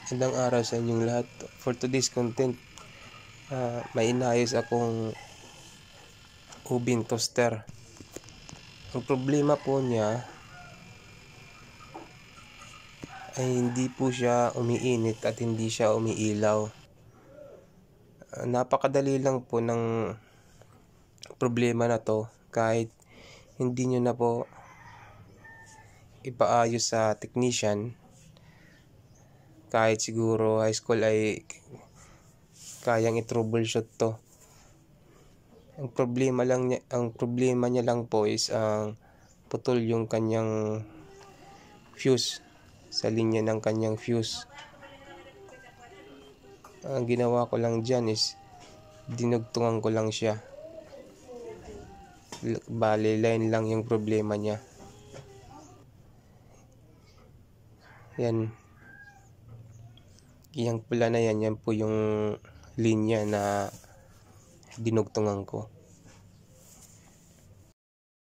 Magandang araw sa inyong lahat. For today's content, may inayos akong oven toaster. Ang problema po niya ay hindi po siya umiinit at hindi siya umiilaw. Napakadali lang po ng problema na to, kahit hindi nyo na po ipaayos sa technician. Kahit siguro high school ay kayang i-troubleshoot to. Ang problema niya lang po is putol yung kanyang fuse, sa linya ng kanyang fuse. Ang ginawa ko lang dyan is dinugtungan ko lang siya. Bali, line lang yung problema niya. Yan. Yung pula na yan po yung linya na dinugtungan ko.